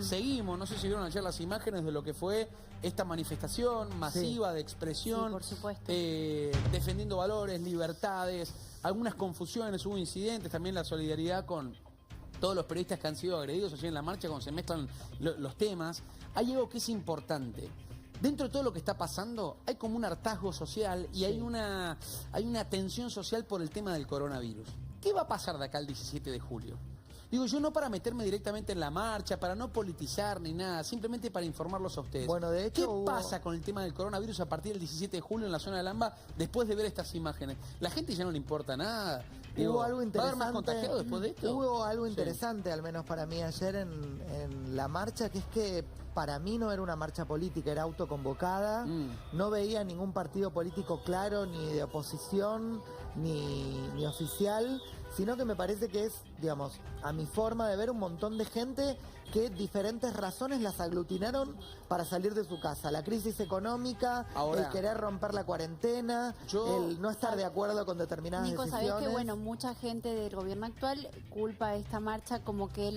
Seguimos, no sé si vieron ayer las imágenes de lo que fue esta manifestación masiva de expresión, Sí, por supuesto. defendiendo valores, libertades, algunas confusiones, hubo incidentes, también la solidaridad con todos los periodistas que han sido agredidos allí en la marcha cuando se mezclan los temas. Hay algo que es importante. Dentro de todo lo que está pasando, hay como un hartazgo social y hay una tensión social por el tema del coronavirus. ¿Qué va a pasar de acá al 17 de julio? Digo, yo no para meterme directamente en la marcha, para no politizar ni nada, simplemente para informarlos a ustedes. Bueno, de hecho, ¿Qué pasa con el tema del coronavirus a partir del 17 de julio en la zona de Lamba después de ver estas imágenes? La gente ya no le importa nada. Digo, hubo algo interesante. ¿Va a haber más contagiados después de esto? Hubo algo interesante, al menos para mí ayer en la marcha, que es que para mí no era una marcha política, era autoconvocada. No veía ningún partido político claro, ni de oposición, ni oficial, sino que me parece que es, digamos, a mi forma de ver, un montón de gente que diferentes razones las aglutinaron para salir de su casa. La crisis económica, ahora, el querer romper la cuarentena, el no estar de acuerdo con determinadas Nico, decisiones. sabés que, bueno, mucha gente del gobierno actual culpa a esta marcha como que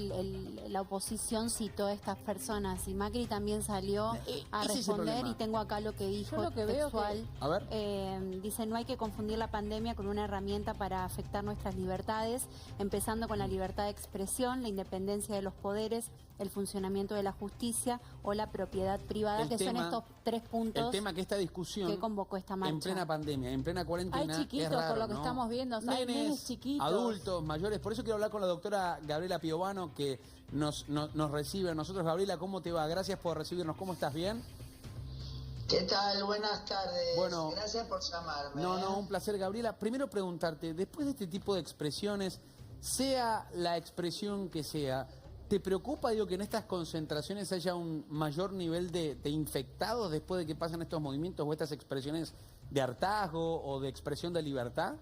la oposición citó a estas personas, y Macri también salió a responder, y tengo acá lo que dijo. Yo lo que textual. veo a ver. Dice, no hay que confundir la pandemia con una herramienta para afectar nuestras libertades, empezando con la libertad de expresión, la independencia de los poderes, el funcionamiento de la justicia o la propiedad privada, son estos 3 puntos. El tema que esta discusión que convocó esta marcha. En plena pandemia, en plena cuarentena. Hay chiquitos, es raro, por lo que ¿no? estamos viendo, o sea, hay nenes chiquitos. Adultos, mayores. Por eso quiero hablar con la doctora Gabriela Piovano, que nos recibe a nosotros. Gabriela, ¿cómo te va? Gracias por recibirnos. ¿Cómo estás? ¿Bien? ¿Qué tal? Buenas tardes. Bueno, gracias por llamarme. No, un placer, Gabriela. Primero preguntarte, después de este tipo de expresiones, sea la expresión que sea, ¿te preocupa, digo, que en estas concentraciones haya un mayor nivel de infectados después de que pasan estos movimientos o estas expresiones de hartazgo o de expresión de libertad?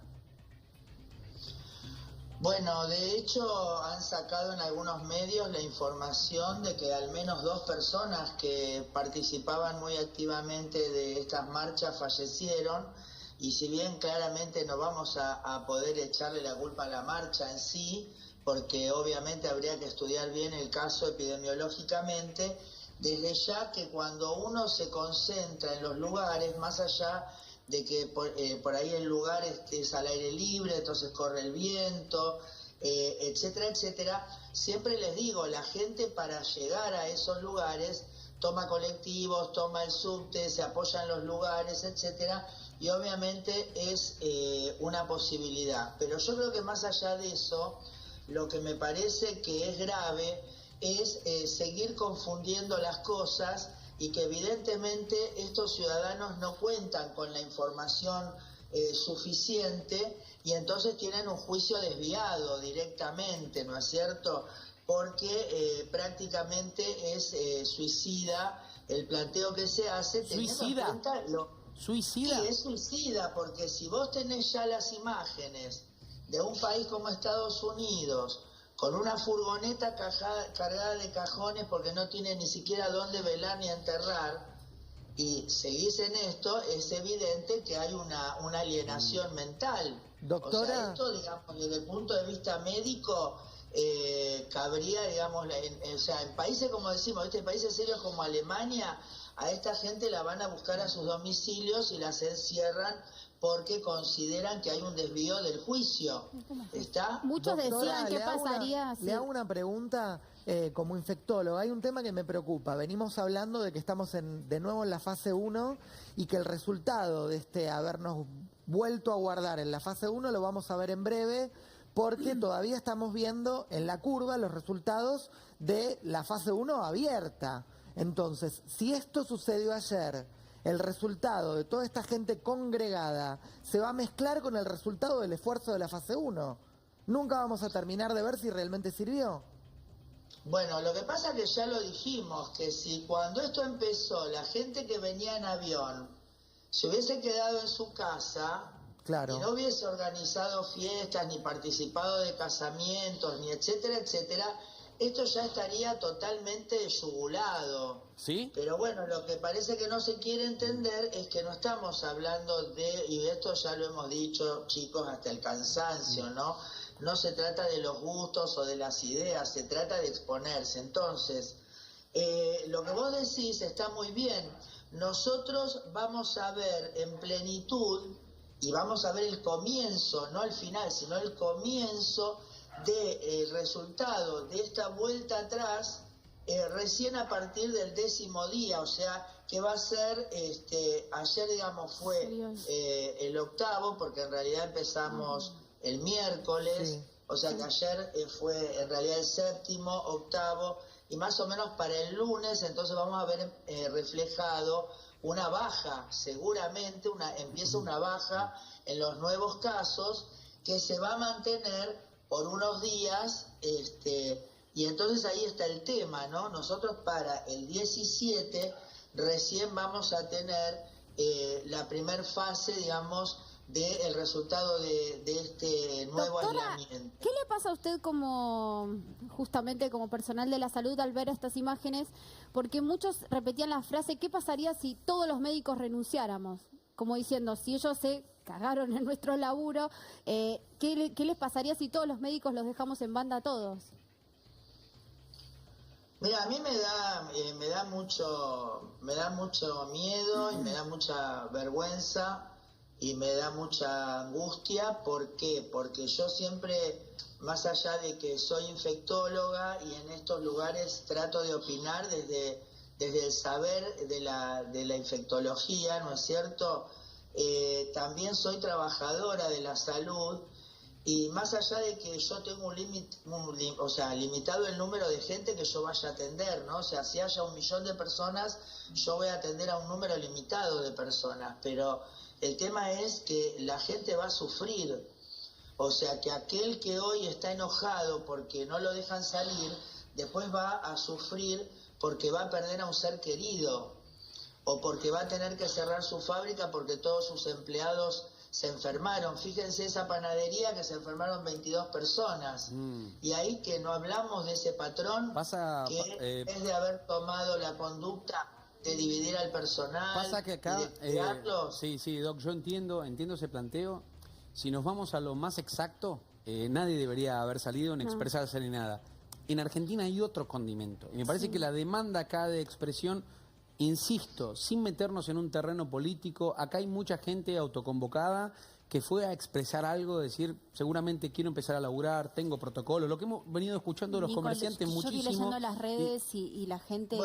Bueno, de hecho han sacado en algunos medios la información de que al menos 2 personas que participaban muy activamente de estas marchas fallecieron, y si bien claramente no vamos a poder echarle la culpa a la marcha en sí, porque obviamente habría que estudiar bien el caso epidemiológicamente, desde ya que cuando uno se concentra en los lugares, más allá de que por ahí el lugar es al aire libre, entonces corre el viento, etcétera, etcétera, siempre les digo, la gente para llegar a esos lugares toma colectivos, toma el subte, se apoya en los lugares, etcétera, y obviamente es una posibilidad. Pero yo creo que más allá de eso, lo que me parece que es grave es seguir confundiendo las cosas, y que evidentemente estos ciudadanos no cuentan con la información suficiente, y entonces tienen un juicio desviado directamente, ¿no es cierto? Porque prácticamente es suicida el planteo que se hace, teniendo en cuenta ¿Suicida? Sí, es suicida, porque si vos tenés ya las imágenes de un país como Estados Unidos, con una furgoneta cargada de cajones porque no tiene ni siquiera dónde velar ni enterrar, y seguís en esto, es evidente que hay una alienación mental. Doctora. O sea, esto, digamos, desde el punto de vista médico, cabría, digamos, o sea, en países como decimos, países serios como Alemania, a esta gente la van a buscar a sus domicilios y las encierran porque consideran que hay un desvío del juicio. ¿Está? Muchos Doctora, decían qué pasaría si... Le hago una pregunta como infectólogo. Hay un tema que me preocupa. Venimos hablando de que estamos de nuevo en la fase 1 y que el resultado de habernos vuelto a guardar en la fase 1 lo vamos a ver en breve, porque todavía estamos viendo en la curva los resultados de la fase 1 abierta. Entonces, si esto sucedió ayer, el resultado de toda esta gente congregada se va a mezclar con el resultado del esfuerzo de la fase 1. Nunca vamos a terminar de ver si realmente sirvió. Bueno, lo que pasa es que ya lo dijimos, que si cuando esto empezó, la gente que venía en avión se hubiese quedado en su casa, claro, y no hubiese organizado fiestas, ni participado de casamientos, ni etcétera, etcétera, esto ya estaría totalmente yugulado. ¿Sí? Pero bueno, lo que parece que no se quiere entender es que no estamos hablando y esto ya lo hemos dicho, chicos, hasta el cansancio, ¿no? No se trata de los gustos o de las ideas, se trata de exponerse. Entonces, Lo que vos decís está muy bien. Nosotros vamos a ver en plenitud y vamos a ver el comienzo, no el final, sino el comienzo del resultado de esta vuelta atrás recién a partir del 10º día, o sea que va a ser, ayer digamos fue el 8º, porque en realidad empezamos el miércoles, o sea que ayer fue en realidad el 7º, 8º, y más o menos para el lunes entonces vamos a ver reflejado una baja, seguramente empieza una baja en los nuevos casos que se va a mantener por unos días, y entonces ahí está el tema, ¿no? Nosotros para el 17 recién vamos a tener la primer fase, digamos, del resultado de este nuevo aislamiento. ¿Qué le pasa a usted justamente como personal de la salud al ver estas imágenes? Porque muchos repetían la frase, ¿qué pasaría si todos los médicos renunciáramos? Como diciendo, si ellos se cagaron en nuestro laburo, ¿qué les pasaría si todos los médicos los dejamos en banda a todos? Mira, a mí me da mucho miedo y me da mucha vergüenza y me da mucha angustia. ¿Por qué? Porque yo siempre, más allá de que soy infectóloga y en estos lugares trato de opinar desde el saber de la infectología, ¿no es cierto? También soy trabajadora de la salud. Y más allá de que yo tengo limitado el número de gente que yo vaya a atender, ¿no? O sea, si haya 1 millón de personas, yo voy a atender a un número limitado de personas, pero el tema es que la gente va a sufrir. O sea, que aquel que hoy está enojado porque no lo dejan salir, después va a sufrir porque va a perder a un ser querido, o porque va a tener que cerrar su fábrica porque todos sus empleados se enfermaron. Fíjense esa panadería que se enfermaron 22 personas. Y ahí que no hablamos de ese patrón que es de haber tomado la conducta de dividir al personal. Pasa que acá, sí, Doc, yo entiendo ese planteo. Si nos vamos a lo más exacto, nadie debería haber salido en expresarse ni nada. En Argentina hay otro condimento. Y me parece que la demanda acá de expresión, insisto, sin meternos en un terreno político, acá hay mucha gente autoconvocada que fue a expresar algo, decir, seguramente quiero empezar a laburar, tengo protocolo, lo que hemos venido escuchando de los comerciantes muchísimo. Yo estoy leyendo las redes y la gente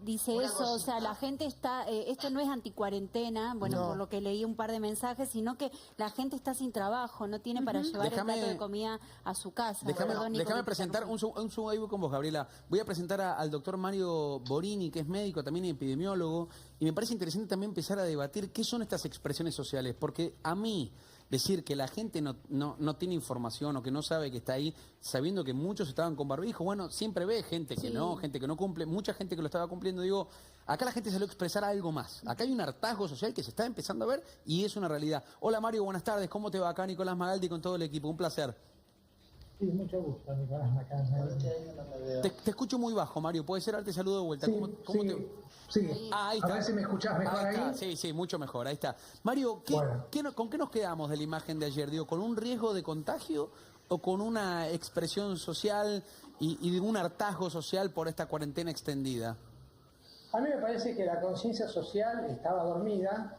dice eso, o sea, la gente está, esto no es anticuarentena, por lo que leí un par de mensajes, sino que la gente está sin trabajo, no tiene para llevar el plato de comida a su casa. Déjame presentar, un segundo ahí voy con vos, Gabriela. Voy a presentar al doctor Mario Borini, que es médico, también epidemiólogo, y me parece interesante también empezar a debatir qué son estas expresiones sociales, porque a mí decir que la gente no tiene información o que no sabe que está ahí, sabiendo que muchos estaban con barbijo, bueno, siempre ve gente que gente que no cumple, mucha gente que lo estaba cumpliendo. Digo, acá la gente salió a expresar algo más. Acá hay un hartazgo social que se está empezando a ver y es una realidad. Hola Mario, buenas tardes, ¿cómo te va? Acá Nicolás Magaldi con todo el equipo, un placer. Sí, mucho gusto, Nicolás Magaldi. Te escucho muy bajo, Mario, ¿puede ser? Te saludo de vuelta. Sí. Ahí está. A ver si me escuchás mejor ahí. Sí, mucho mejor, ahí está. Mario, ¿con qué nos quedamos de la imagen de ayer? Digo, ¿con un riesgo de contagio o con una expresión social y de un hartazgo social por esta cuarentena extendida? A mí me parece que la conciencia social estaba dormida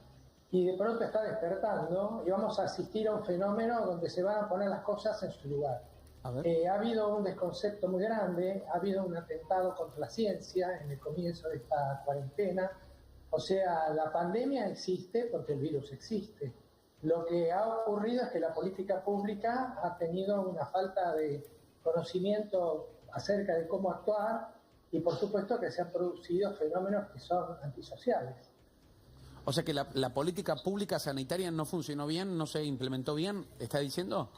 y de pronto está despertando y vamos a asistir a un fenómeno donde se van a poner las cosas en su lugar. Ha habido un desconcepto muy grande, ha habido un atentado contra la ciencia en el comienzo de esta cuarentena. O sea, la pandemia existe porque el virus existe. Lo que ha ocurrido es que la política pública ha tenido una falta de conocimiento acerca de cómo actuar y por supuesto que se han producido fenómenos que son antisociales. O sea que la política pública sanitaria no funcionó bien, no se implementó bien, ¿está diciendo?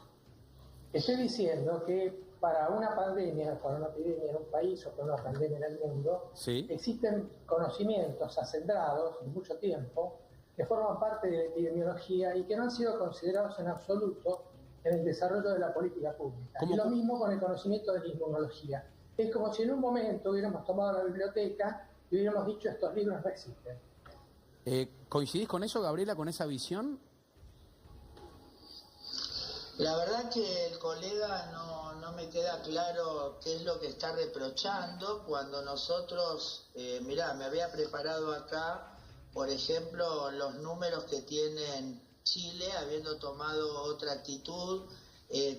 Estoy diciendo que para una pandemia, para una epidemia en un país o para una pandemia en el mundo, existen conocimientos acendrados de mucho tiempo que forman parte de la epidemiología y que no han sido considerados en absoluto en el desarrollo de la política pública. Y lo mismo con el conocimiento de la inmunología. Es como si en un momento hubiéramos tomado la biblioteca y hubiéramos dicho estos libros no existen. ¿Coincidís con eso, Gabriela, con esa visión? La verdad que el colega no me queda claro qué es lo que está reprochando cuando nosotros, mirá, me había preparado acá, por ejemplo, los números que tiene Chile, habiendo tomado otra actitud,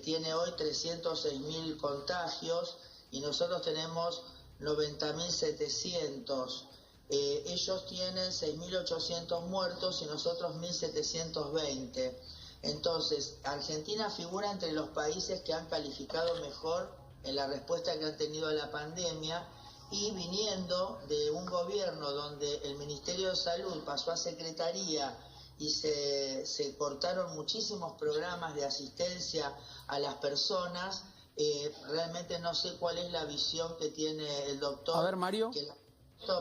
tiene hoy 306.000 contagios y nosotros tenemos 90.700. Ellos tienen 6.800 muertos y nosotros 1.720. Entonces, Argentina figura entre los países que han calificado mejor en la respuesta que han tenido a la pandemia, y viniendo de un gobierno donde el Ministerio de Salud pasó a Secretaría y se cortaron muchísimos programas de asistencia a las personas, realmente no sé cuál es la visión que tiene el doctor. A ver, Mario.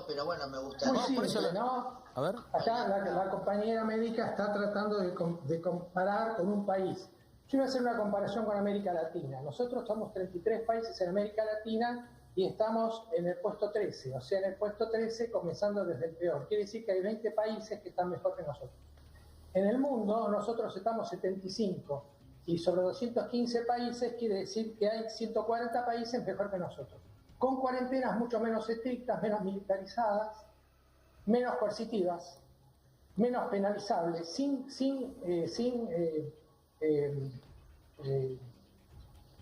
Pero bueno, me gustaría... Muy simple, ¿no? A ver. Acá la compañera médica está tratando de comparar con un país. Yo voy a hacer una comparación con América Latina. Nosotros somos 33 países en América Latina y estamos en el puesto 13, o sea, en el puesto 13 comenzando desde el peor. Quiere decir que hay 20 países que están mejor que nosotros. En el mundo nosotros estamos 75 y sobre 215 países quiere decir que hay 140 países mejor que nosotros, con cuarentenas mucho menos estrictas, menos militarizadas, menos coercitivas, menos penalizables, sin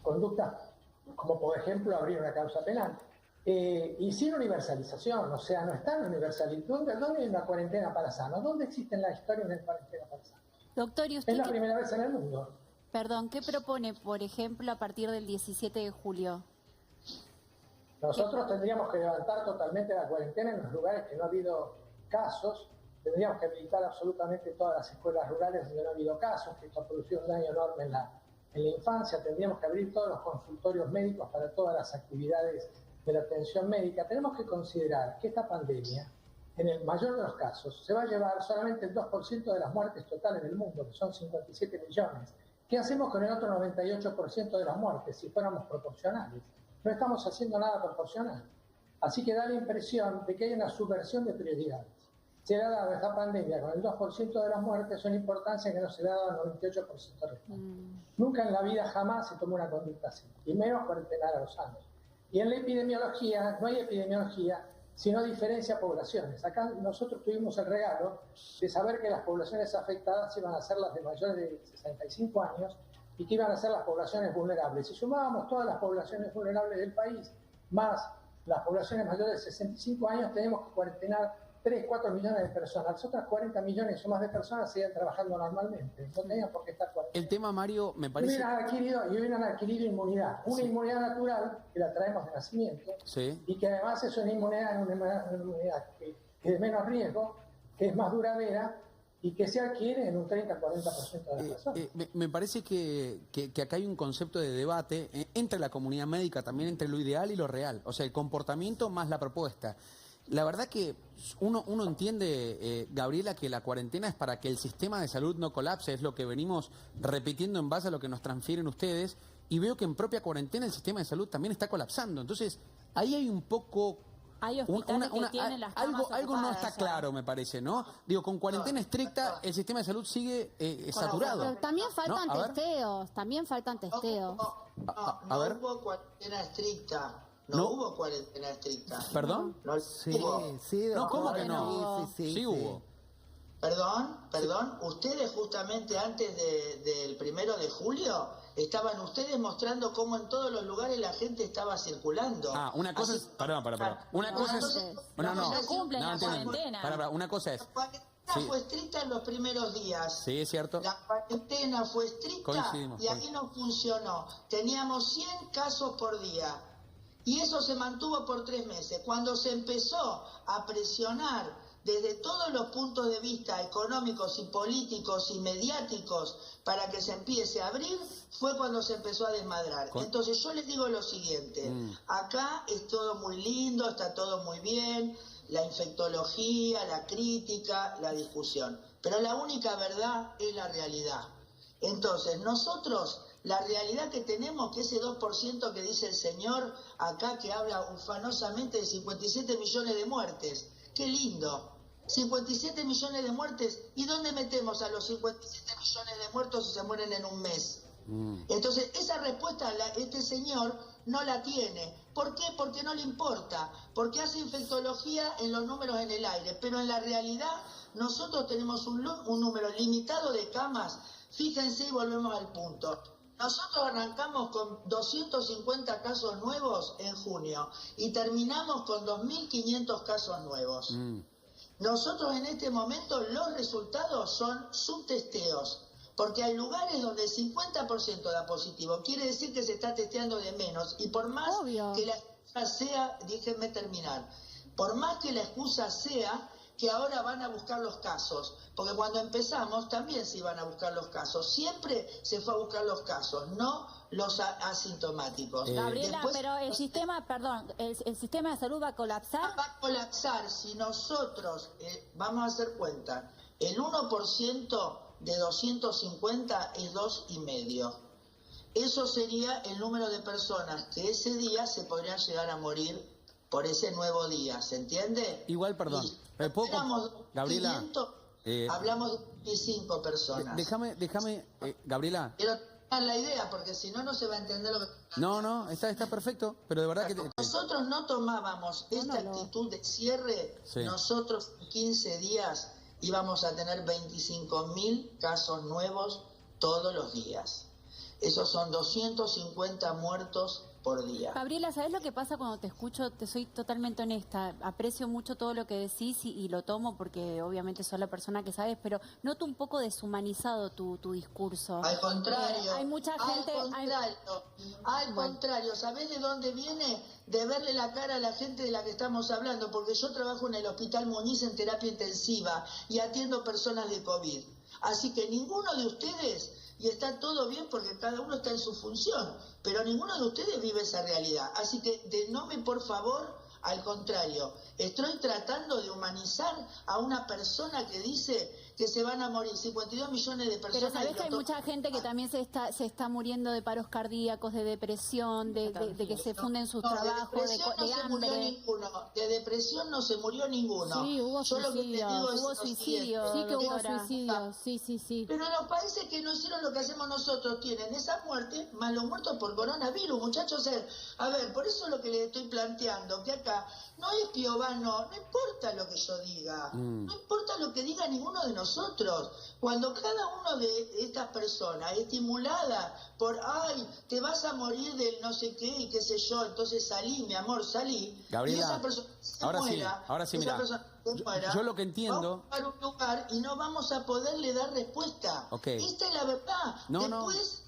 conductas como por ejemplo abrir una causa penal, y sin universalización, o sea, no están universalizados. ¿Dónde hay una cuarentena para sanos? ¿Dónde existe en la historia una cuarentena para sanos? Doctor, ¿y usted Es la primera vez en el mundo. Perdón, ¿qué propone, por ejemplo, a partir del 17 de julio? Nosotros tendríamos que levantar totalmente la cuarentena en los lugares que no ha habido casos, tendríamos que habilitar absolutamente todas las escuelas rurales donde no ha habido casos, que esto ha producido un daño enorme en la infancia, tendríamos que abrir todos los consultorios médicos para todas las actividades de la atención médica. Tenemos que considerar que esta pandemia, en el mayor de los casos, se va a llevar solamente el 2% de las muertes totales del mundo, que son 57 millones. ¿Qué hacemos con el otro 98% de las muertes si fuéramos proporcionales? No estamos haciendo nada proporcional. Así que da la impresión de que hay una subversión de prioridades. Se le ha dado esta pandemia con el 2% de las muertes una importancia que no se le ha dado al 98% restante. Nunca en la vida jamás se tomó una conducta así, y menos cuarentenar a los sanos. Y en la epidemiología, no hay epidemiología, sino diferencia poblaciones. Acá nosotros tuvimos el regalo de saber que las poblaciones afectadas iban a ser las de mayores de 65 años y que iban a ser las poblaciones vulnerables. Si sumábamos todas las poblaciones vulnerables del país, más las poblaciones mayores de 65 años, tenemos que cuarentenar 3, 4 millones de personas. Las otras 40 millones o más de personas siguen trabajando normalmente. No tenían por qué estar cuarentenadas. El tema, Mario, me parece... Y hubieran adquirido inmunidad. Una inmunidad natural, que la traemos de nacimiento, Sí. y que además es una inmunidad que es de menos riesgo, que es más duradera y que se adquiere en un 30-40% de las personas. Me parece que acá hay un concepto de debate entre la comunidad médica, también entre lo ideal y lo real. O sea, el comportamiento más la propuesta. La verdad que uno entiende, Gabriela, que la cuarentena es para que el sistema de salud no colapse, es lo que venimos repitiendo en base a lo que nos transfieren ustedes, y veo que en propia cuarentena el sistema de salud también está colapsando. Entonces, ahí hay un poco... Hay hospitales que tienen las camas algo no está ocupadas, claro, me parece, ¿no? Digo, con cuarentena estricta, el sistema de salud sigue saturado. Pero también faltan ¿No? A ver. testeos, también faltan testeos. A ver. Hubo cuarentena estricta. No hubo cuarentena estricta. ¿Perdón? No, Sí, hubo. sí, No, doctor. ¿cómo que no? Sí, hubo. Perdón, ustedes justamente antes del 1 de julio estaban ustedes mostrando cómo en todos los lugares la gente estaba circulando. Una cosa es... Perdón. Una cosa es... No cumplen la entiendo. cuarentena. Una cosa es... La cuarentena fue estricta en los primeros días. Sí, es cierto. La cuarentena fue estricta Coincidimos, y ahí no funcionó. Teníamos 100 casos por día y eso se mantuvo por 3 meses. Cuando se empezó a presionar desde todos los puntos de vista económicos y políticos y mediáticos para que se empiece a abrir, fue cuando se empezó a desmadrar. Entonces yo les digo lo siguiente, acá es todo muy lindo, está todo muy bien, la infectología, la crítica, la discusión, pero la única verdad es la realidad. Entonces nosotros, la realidad que tenemos, que ese 2% que dice el señor acá, que habla ufanosamente de 57 millones de muertes, qué lindo, 57 millones de muertes, ¿y dónde metemos a los 57 millones de muertos si se mueren en un mes? Entonces, esa respuesta este señor no la tiene. ¿Por qué? Porque no le importa, porque hace infectología en los números en el aire, pero en la realidad nosotros tenemos un número limitado de camas. Fíjense y volvemos al punto. Nosotros arrancamos con 250 casos nuevos en junio y terminamos con 2.500 casos nuevos. Nosotros en este momento los resultados son subtesteos, porque hay lugares donde el 50% da positivo. Quiere decir que se está testeando de menos y por más que la excusa sea, déjenme terminar, por más que la excusa sea que ahora van a buscar los casos, porque cuando empezamos también se iban a buscar los casos, siempre se fue a buscar los casos, no los asintomáticos. Gabriela, Después, pero el sistema, perdón, el sistema de salud va a colapsar. Va a colapsar si nosotros, vamos a hacer cuenta, el 1% de 250 es 2,5. Eso sería el número de personas que ese día se podrían llegar a morir por ese nuevo día, ¿se entiende? Igual, perdón. Gabriela, 500, hablamos de 25 personas. Déjame, Gabriela. Quiero dar la idea, porque si no, no se va a entender lo que... No, está perfecto, pero de verdad que... Nosotros no tomábamos esta actitud de cierre, nosotros en 15 días íbamos a tener 25.000 casos nuevos todos los días. Esos son 250 muertos por día. Gabriela, ¿sabes lo que pasa cuando te escucho? Te soy totalmente honesta. Aprecio mucho todo lo que decís y lo tomo porque obviamente sos la persona que sabes, pero noto un poco deshumanizado tu discurso. Al contrario. Hay mucha gente... Al contrario. ¿Sabés de dónde viene? De verle la cara a la gente de la que estamos hablando, porque yo trabajo en el Hospital Muñiz en terapia intensiva y atiendo personas de COVID. Así que ninguno de ustedes... Y está todo bien porque cada uno está en su función, pero ninguno de ustedes vive esa realidad. Así que por favor, al contrario, estoy tratando de humanizar a una persona que dice que se van a morir 52 millones de personas. Pero sabés que hay mucha gente que también se está muriendo de paros cardíacos, de depresión, de que se funden sus trabajos, de hambre. De depresión no se murió ninguno. Sí, hubo suicidios. Sí que hubo suicidios. Sí. Pero los países que no hicieron lo que hacemos nosotros tienen esa muerte más los muertos por coronavirus, muchachos. A ver, por eso es lo que les estoy planteando, que acá no es Piovano, no importa lo que yo diga, no importa lo que diga ninguno de nosotros. Cuando cada uno de estas personas, estimulada por, ay, te vas a morir del no sé qué y qué sé yo, entonces salí, mi amor, salí. Gabriela, y esa persona se ahora sí, mira, yo lo que entiendo... Vamos a un lugar y no vamos a poderle dar respuesta. Esta es la verdad. Después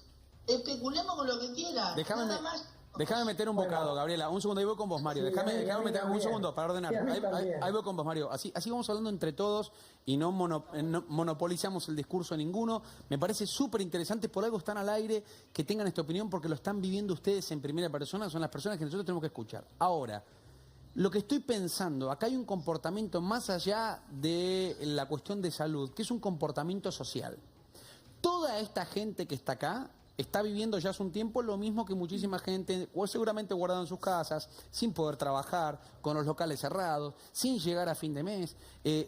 especulemos con lo que quieran. Nada más. Déjame meter un bocado, Gabriela. Un segundo, ahí voy con vos, Mario. Déjame meter un segundo para ordenar. Ahí voy con vos, Mario. Así vamos hablando entre todos y no monopolizamos el discurso de ninguno. Me parece súper interesante, por algo están al aire, que tengan esta opinión porque lo están viviendo ustedes en primera persona, son las personas que nosotros tenemos que escuchar. Ahora, lo que estoy pensando, acá hay un comportamiento más allá de la cuestión de salud, que es un comportamiento social. Toda esta gente que está acá está viviendo ya hace un tiempo lo mismo que muchísima gente, o seguramente guardado en sus casas, sin poder trabajar, con los locales cerrados, sin llegar a fin de mes,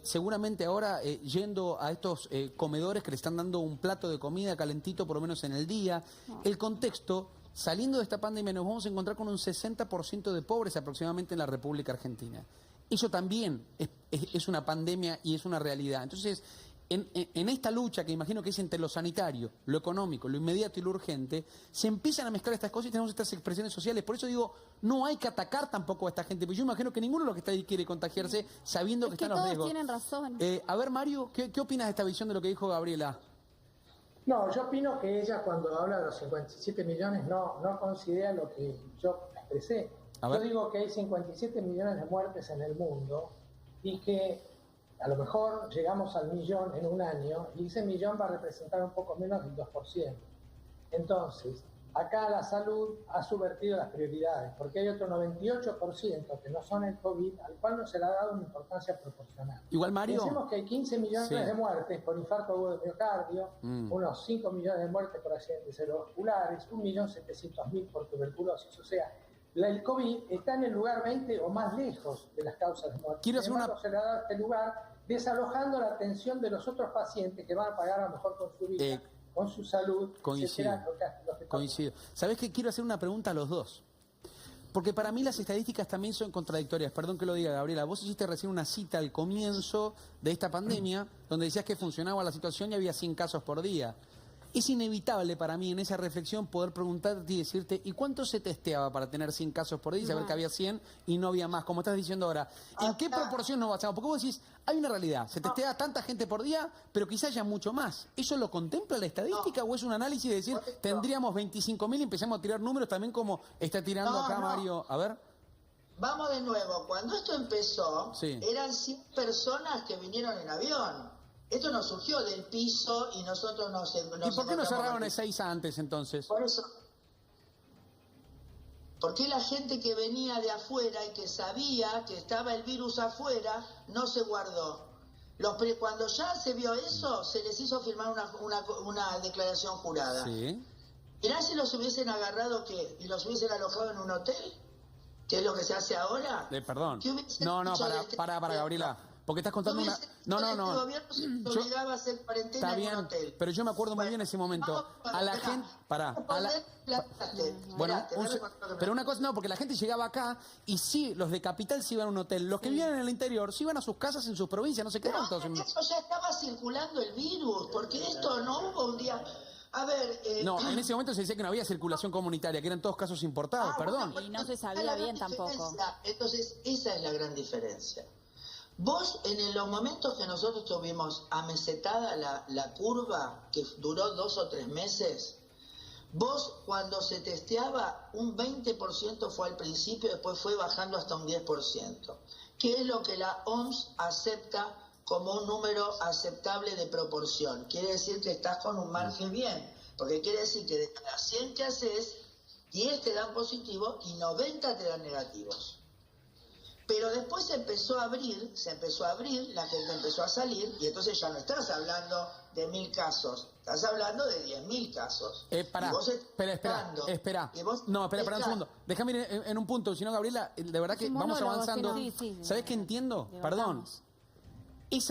seguramente ahora yendo a estos comedores que le están dando un plato de comida calentito por lo menos en el día. El contexto, saliendo de esta pandemia, nos vamos a encontrar con un 60% de pobres aproximadamente en la República Argentina. Eso también es una pandemia y es una realidad. Entonces, en esta lucha que imagino que es entre lo sanitario, lo económico, lo inmediato y lo urgente, se empiezan a mezclar estas cosas y tenemos estas expresiones sociales. Por eso digo, no hay que atacar tampoco a esta gente, porque yo imagino que ninguno de los que está ahí quiere contagiarse sabiendo que están los riesgos. Tienen razón. A ver, Mario, ¿qué opinas de esta visión de lo que dijo Gabriela? No, yo opino que ella cuando habla de los 57 millones no considera lo que yo expresé. Yo digo que hay 57 millones de muertes en el mundo y que a lo mejor llegamos al 1.000.000 en un año y ese 1.000.000 va a representar un poco menos del 2%. Entonces, acá la salud ha subvertido las prioridades, porque hay otro 98% que no son el COVID, al cual no se le ha dado una importancia proporcional. Igual, Mario. Pensemos que hay 15 millones de muertes por infarto agudo de miocardio, unos 5 millones de muertes por accidentes cerebrovasculares, 1.700.000 por tuberculosis. O sea, el COVID está en el lugar 20 o más lejos de las causas de muerte. Quiero hacer se le ha dado este lugar desalojando la atención de los otros pacientes que van a pagar a lo mejor con su vida con su salud. Coincido. Coincido. ¿Sabés qué? Quiero hacer una pregunta a los dos. Porque para mí las estadísticas también son contradictorias. Perdón que lo diga, Gabriela. Vos hiciste recién una cita al comienzo de esta pandemia donde decías que funcionaba la situación y había 100 casos por día. Es inevitable para mí en esa reflexión poder preguntarte y decirte, ¿y cuánto se testeaba para tener 100 casos por día y saber que había 100 y no había más? Como estás diciendo ahora, ¿en qué proporción nos basamos? Porque vos decís, hay una realidad, se testea tanta gente por día, pero quizá haya mucho más. ¿Eso lo contempla la estadística o es un análisis de decir, tendríamos 25.000 y empezamos a tirar números también como está tirando acá Mario? A ver. Vamos de nuevo, cuando esto empezó, eran 100 personas que vinieron en avión. Esto no surgió del piso y nosotros nos ¿Y por qué no cerraron el 6 antes entonces? Por eso. Porque la gente que venía de afuera y que sabía que estaba el virus afuera, no se guardó. Cuando ya se vio eso, se les hizo firmar una declaración jurada. Sí. Mirá si los hubiesen agarrado y los hubiesen alojado en un hotel, que es lo que se hace ahora. Perdón. No, para, Gabriela. Porque estás contando una... No. El gobierno se obligaba a hacer cuarentena en un hotel. Pero yo me acuerdo muy bien ese momento. A la gente... Bueno, pero una cosa no, porque la gente llegaba acá y sí, los de capital se iban a un hotel. Los que vivían en el interior se iban a sus casas en sus provincias, no se quedaban todos en... Eso ya estaba circulando el virus, porque esto no hubo un día... A ver... No, en ese momento se decía que no había circulación comunitaria, que eran todos casos importados, perdón. Y no se sabía bien tampoco. Entonces, esa es la gran diferencia. Vos, en los momentos que nosotros tuvimos amesetada la curva, que duró 2 o 3 meses, vos cuando se testeaba un 20% fue al principio, después fue bajando hasta un 10%, que es lo que la OMS acepta como un número aceptable de proporción. Quiere decir que estás con un margen bien, porque quiere decir que de cada 100 que haces, 10 te dan positivo y 90 te dan negativos. Pero después se empezó a abrir, la gente empezó a salir, y entonces ya no estás hablando de 1.000 casos, estás hablando de 10.000 casos. Espera. No, espera un segundo. Déjame ir en un punto, si no, Gabriela, de verdad que vamos avanzando. ¿Sabés qué entiendo? Perdón. Sí,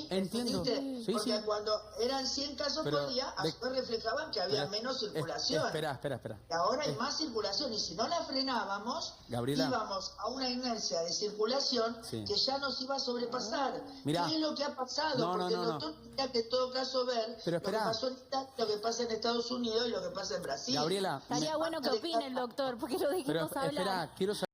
entiendo. Porque cuando eran 100 casos por día, a su vez reflejaban que había menos circulación. Espera. Y ahora hay más circulación, y si no la frenábamos, Gabriela, íbamos a una inercia de circulación que ya nos iba a sobrepasar. Mirá. ¿Qué es lo que ha pasado? Porque el doctor tenía que en todo caso ver lo que pasó en Italia, lo que pasa en Estados Unidos y lo que pasa en Brasil. Gabriela, estaría bueno que opine el doctor, porque lo dijimos hablar. Espera, quiero saber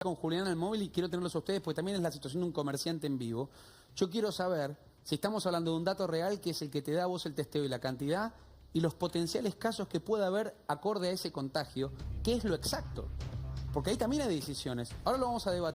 con Julián al móvil y quiero tenerlos a ustedes porque también es la situación de un comerciante en vivo. Yo quiero saber si estamos hablando de un dato real que es el que te da a vos el testeo y la cantidad y los potenciales casos que pueda haber acorde a ese contagio, ¿qué es lo exacto? Porque ahí también hay decisiones. Ahora lo vamos a debatir.